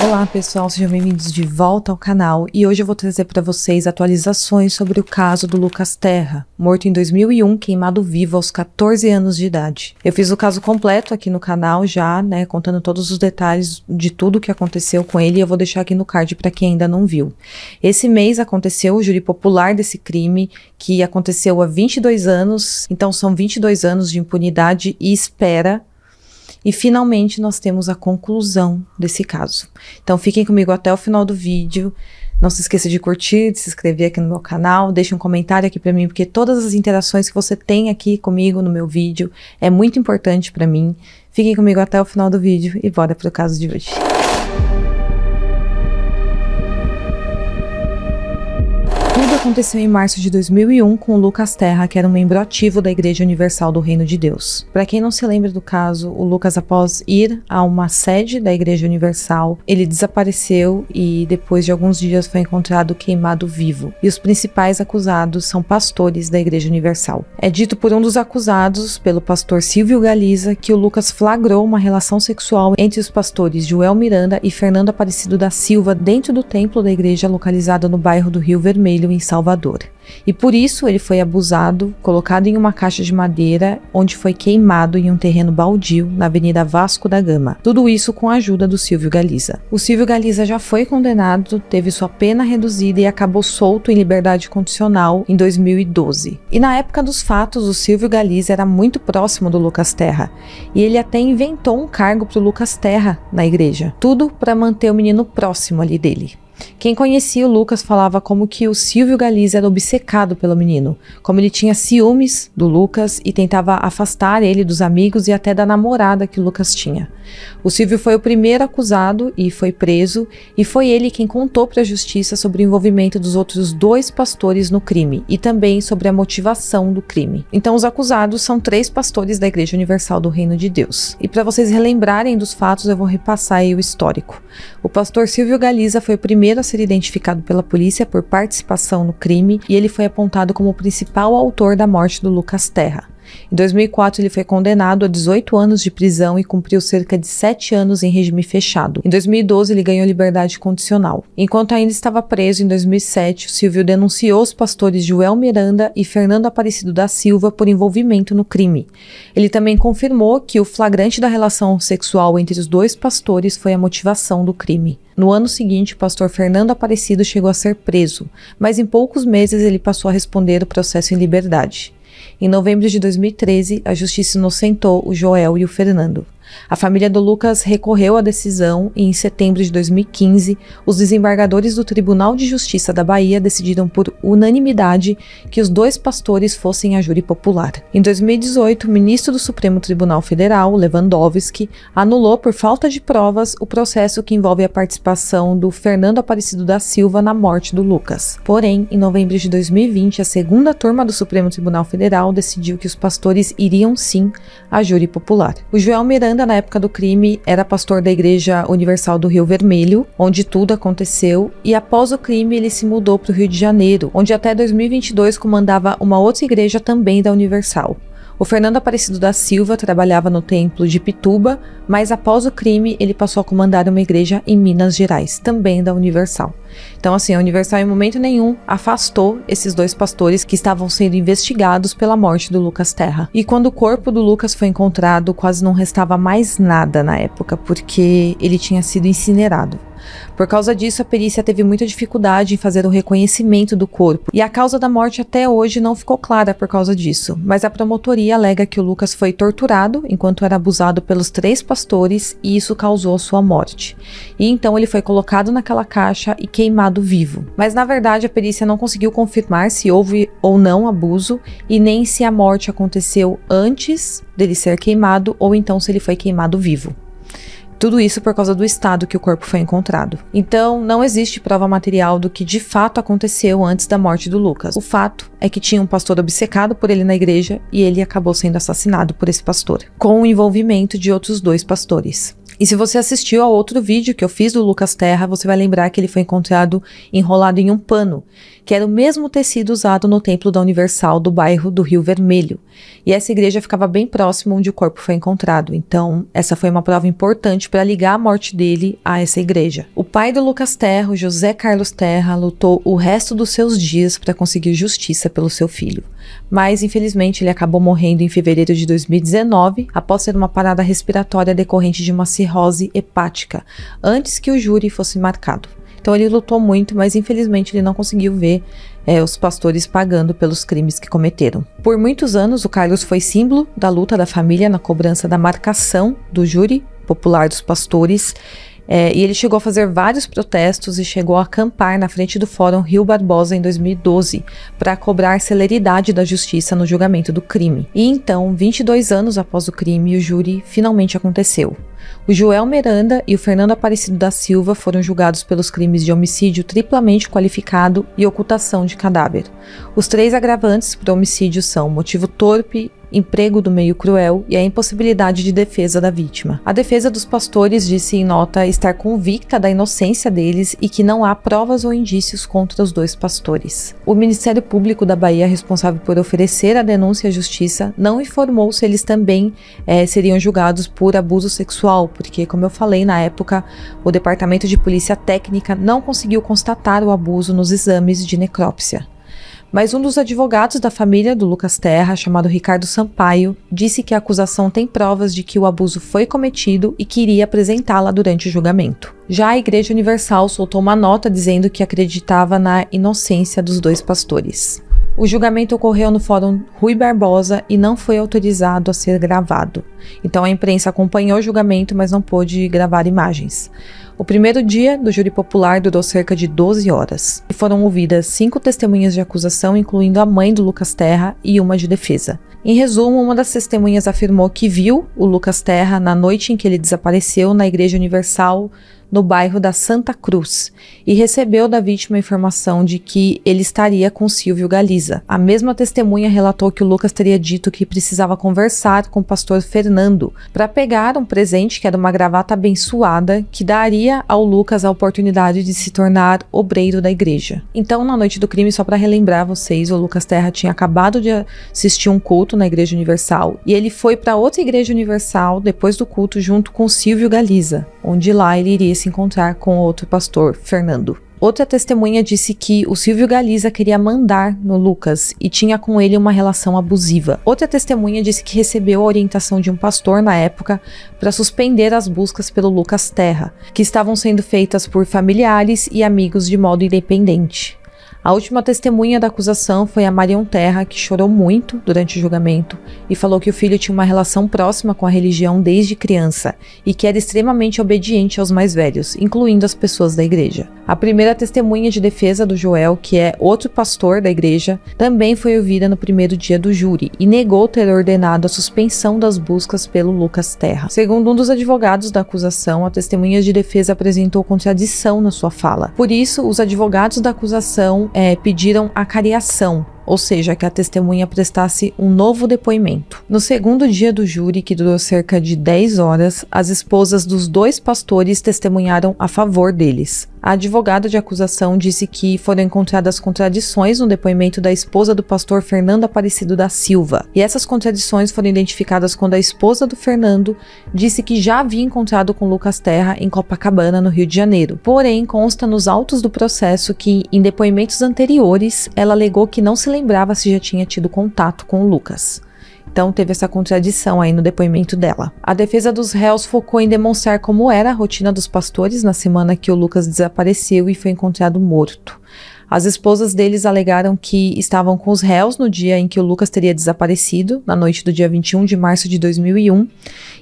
Olá pessoal, sejam bem-vindos de volta ao canal e hoje eu vou trazer para vocês atualizações sobre o caso do Lucas Terra, morto em 2001, queimado vivo aos 14 anos de idade. Eu fiz o caso completo aqui no canal já, né, contando todos os detalhes de tudo o que aconteceu com ele e eu vou deixar aqui no card para quem ainda não viu. Esse mês aconteceu o júri popular desse crime, que aconteceu há 22 anos, então são 22 anos de impunidade e espera. E finalmente nós temos a conclusão desse caso. Então fiquem comigo até o final do vídeo. Não se esqueça de curtir, de se inscrever aqui no meu canal. Deixe um comentário aqui pra mim, porque todas as interações que você tem aqui comigo no meu vídeo é muito importante pra mim. Fiquem comigo até o final do vídeo e bora pro caso de hoje. Tudo aconteceu em março de 2001 com o Lucas Terra, que era um membro ativo da Igreja Universal do Reino de Deus. Para quem não se lembra do caso, o Lucas, após ir a uma sede da Igreja Universal, ele desapareceu e depois de alguns dias foi encontrado queimado vivo. E os principais acusados são pastores da Igreja Universal. É dito por um dos acusados, pelo pastor Silvio Galiza, que o Lucas flagrou uma relação sexual entre os pastores Joel Miranda e Fernando Aparecido da Silva dentro do templo da igreja localizada no bairro do Rio Vermelho, em Salvador. E por isso ele foi abusado, colocado em uma caixa de madeira, onde foi queimado em um terreno baldio na Avenida Vasco da Gama. Tudo isso com a ajuda do Silvio Galiza. O Silvio Galiza já foi condenado, teve sua pena reduzida e acabou solto em liberdade condicional em 2012. E na época dos fatos, o Silvio Galiza era muito próximo do Lucas Terra. E ele até inventou um cargo para o Lucas Terra na igreja. Tudo para manter o menino próximo ali dele. Quem conhecia o Lucas falava como que o Silvio Galiza era obcecado pelo menino, como ele tinha ciúmes do Lucas e tentava afastar ele dos amigos e até da namorada que o Lucas tinha. O Silvio foi o primeiro acusado e foi preso, e foi ele quem contou para a justiça sobre o envolvimento dos outros dois pastores no crime e também sobre a motivação do crime. Então os acusados são 3 pastores da Igreja Universal do Reino de Deus. E para vocês relembrarem dos fatos, eu vou repassar aí o histórico. O pastor Silvio Galiza foi o primeiro a ser identificado pela polícia por participação no crime e ele foi apontado como o principal autor da morte do Lucas Terra. Em 2004, ele foi condenado a 18 anos de prisão e cumpriu cerca de 7 anos em regime fechado. Em 2012, ele ganhou liberdade condicional. Enquanto ainda estava preso, em 2007, o Silvio denunciou os pastores Joel Miranda e Fernando Aparecido da Silva por envolvimento no crime. Ele também confirmou que o flagrante da relação sexual entre os dois pastores foi a motivação do crime. No ano seguinte, o pastor Fernando Aparecido chegou a ser preso, mas em poucos meses ele passou a responder o processo em liberdade. Em novembro de 2013, a justiça inocentou o Joel e o Fernando. A família do Lucas recorreu à decisão e em setembro de 2015, os desembargadores do Tribunal de Justiça da Bahia decidiram por unanimidade que os 2 pastores fossem a júri popular. Em 2018, o ministro do Supremo Tribunal Federal, Lewandowski, anulou por falta de provas o processo que envolve a participação do Fernando Aparecido da Silva na morte do Lucas. Porém, em novembro de 2020, a segunda turma do Supremo Tribunal Federal decidiu que os pastores iriam sim a júri popular. O Joel Miranda, na época do crime, era pastor da Igreja Universal do Rio Vermelho, onde tudo aconteceu, e após o crime ele se mudou para o Rio de Janeiro, onde até 2022 comandava uma outra igreja também da Universal. O Fernando Aparecido da Silva trabalhava no templo de Pituba, mas após o crime ele passou a comandar uma igreja em Minas Gerais, também da Universal. Então assim, a Universal em momento nenhum afastou esses 2 pastores que estavam sendo investigados pela morte do Lucas Terra. E quando o corpo do Lucas foi encontrado, quase não restava mais nada na época, porque ele tinha sido incinerado. Por causa disso, a perícia teve muita dificuldade em fazer o reconhecimento do corpo, e a causa da morte até hoje não ficou clara por causa disso, mas a promotoria alega que o Lucas foi torturado enquanto era abusado pelos 3 pastores e isso causou sua morte. E então ele foi colocado naquela caixa e queimado vivo. Mas na verdade a perícia não conseguiu confirmar se houve ou não abuso e nem se a morte aconteceu antes dele ser queimado ou então se ele foi queimado vivo. Tudo isso por causa do estado que o corpo foi encontrado. Então, não existe prova material do que de fato aconteceu antes da morte do Lucas. O fato é que tinha um pastor obcecado por ele na igreja e ele acabou sendo assassinado por esse pastor, com o envolvimento de outros 2 pastores. E se você assistiu a outro vídeo que eu fiz do Lucas Terra, você vai lembrar que ele foi encontrado enrolado em um pano, que era o mesmo tecido usado no templo da Universal do bairro do Rio Vermelho. E essa igreja ficava bem próximo onde o corpo foi encontrado. Então, essa foi uma prova importante para ligar a morte dele a essa igreja. O pai do Lucas Terra, o José Carlos Terra, lutou o resto dos seus dias para conseguir justiça pelo seu filho. Mas, infelizmente, ele acabou morrendo em fevereiro de 2019, após ter uma parada respiratória decorrente de uma cirrose hepática, antes que o júri fosse marcado. Então ele lutou muito, mas infelizmente ele não conseguiu ver os pastores pagando pelos crimes que cometeram. Por muitos anos, o Carlos foi símbolo da luta da família na cobrança da marcação do júri popular dos pastores, e ele chegou a fazer vários protestos e chegou a acampar na frente do Fórum Rio Barbosa em 2012 para cobrar celeridade da justiça no julgamento do crime. E então, 22 anos após o crime, o júri finalmente aconteceu. O Joel Miranda e o Fernando Aparecido da Silva foram julgados pelos crimes de homicídio triplamente qualificado e ocultação de cadáver. Os 3 agravantes para homicídio são motivo torpe, emprego do meio cruel e a impossibilidade de defesa da vítima. A defesa dos pastores disse em nota estar convicta da inocência deles e que não há provas ou indícios contra os 2 pastores. O Ministério Público da Bahia, responsável por oferecer a denúncia à justiça, não informou se eles também seriam julgados por abuso sexual, porque, como eu falei na época, o Departamento de Polícia Técnica não conseguiu constatar o abuso nos exames de necrópsia. Mas um dos advogados da família do Lucas Terra, chamado Ricardo Sampaio, disse que a acusação tem provas de que o abuso foi cometido e que iria apresentá-la durante o julgamento. Já a Igreja Universal soltou uma nota dizendo que acreditava na inocência dos 2 pastores. O julgamento ocorreu no Fórum Rui Barbosa e não foi autorizado a ser gravado. Então a imprensa acompanhou o julgamento, mas não pôde gravar imagens. O primeiro dia do júri popular durou cerca de 12 horas. E foram ouvidas 5 testemunhas de acusação, incluindo a mãe do Lucas Terra e uma de defesa. Em resumo, uma das testemunhas afirmou que viu o Lucas Terra na noite em que ele desapareceu na Igreja Universal, no bairro da Santa Cruz, e recebeu da vítima a informação de que ele estaria com Silvio Galiza. A mesma testemunha relatou que o Lucas teria dito que precisava conversar com o pastor Fernando para pegar um presente, que era uma gravata abençoada, que daria ao Lucas a oportunidade de se tornar obreiro da igreja. Então, na noite do crime, só para relembrar vocês, o Lucas Terra tinha acabado de assistir um culto na Igreja Universal, e ele foi para outra Igreja Universal depois do culto junto com Silvio Galiza, onde lá ele iria se encontrar com outro pastor, Fernando. Outra testemunha disse que o Silvio Galiza queria mandar no Lucas e tinha com ele uma relação abusiva. Outra testemunha disse que recebeu a orientação de um pastor na época para suspender as buscas pelo Lucas Terra, que estavam sendo feitas por familiares e amigos de modo independente. A última testemunha da acusação foi a Marion Terra, que chorou muito durante o julgamento e falou que o filho tinha uma relação próxima com a religião desde criança e que era extremamente obediente aos mais velhos, incluindo as pessoas da igreja. A primeira testemunha de defesa do Joel, que é outro pastor da igreja, também foi ouvida no primeiro dia do júri e negou ter ordenado a suspensão das buscas pelo Lucas Terra. Segundo um dos advogados da acusação, a testemunha de defesa apresentou contradição na sua fala. Por isso, os advogados da acusação pediram a cariação, ou seja, que a testemunha prestasse um novo depoimento. No segundo dia do júri, que durou cerca de 10 horas, as esposas dos 2 pastores testemunharam a favor deles. A advogada de acusação disse que foram encontradas contradições no depoimento da esposa do pastor Fernando Aparecido da Silva, e essas contradições foram identificadas quando a esposa do Fernando disse que já havia encontrado com Lucas Terra em Copacabana, no Rio de Janeiro. Porém, consta nos autos do processo que, em depoimentos anteriores, ela alegou que não se lembrava se já tinha tido contato com o Lucas. Então teve essa contradição aí no depoimento dela. A defesa dos réus focou em demonstrar como era a rotina dos pastores na semana que o Lucas desapareceu e foi encontrado morto. As esposas deles alegaram que estavam com os réus no dia em que o Lucas teria desaparecido, na noite do dia 21 de março de 2001,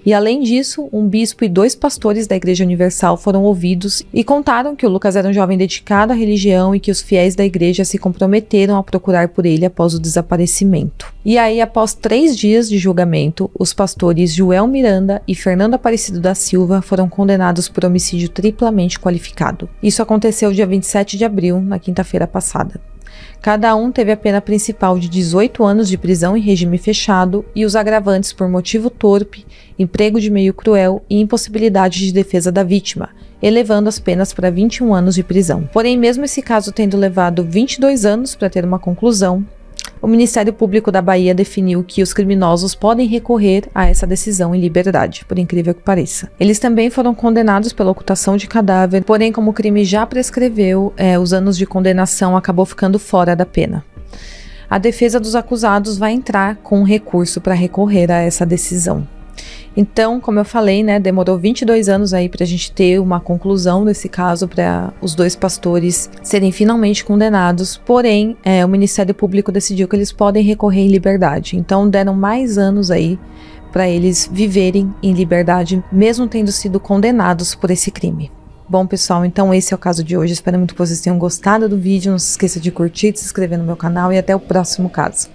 e além disso, um bispo e 2 pastores da Igreja Universal foram ouvidos e contaram que o Lucas era um jovem dedicado à religião e que os fiéis da igreja se comprometeram a procurar por ele após o desaparecimento. E aí, após 3 dias de julgamento, os pastores Joel Miranda e Fernando Aparecido da Silva foram condenados por homicídio triplamente qualificado. Isso aconteceu dia 27 de abril, na quinta-feira quinta-feira passada. Cada um teve a pena principal de 18 anos de prisão em regime fechado e os agravantes por motivo torpe, emprego de meio cruel e impossibilidade de defesa da vítima, elevando as penas para 21 anos de prisão. Porém, mesmo esse caso tendo levado 22 anos para ter uma conclusão, o Ministério Público da Bahia definiu que os criminosos podem recorrer a essa decisão em liberdade, por incrível que pareça. Eles também foram condenados pela ocultação de cadáver, porém, como o crime já prescreveu, os anos de condenação acabou ficando fora da pena. A defesa dos acusados vai entrar com um recurso para recorrer a essa decisão. Então, como eu falei, né, demorou 22 anos aí pra gente ter uma conclusão desse caso, para os dois pastores serem finalmente condenados, porém, o Ministério Público decidiu que eles podem recorrer em liberdade, então deram mais anos aí para eles viverem em liberdade, mesmo tendo sido condenados por esse crime. Bom, pessoal, então esse é o caso de hoje, espero muito que vocês tenham gostado do vídeo, não se esqueça de curtir, de se inscrever no meu canal e até o próximo caso.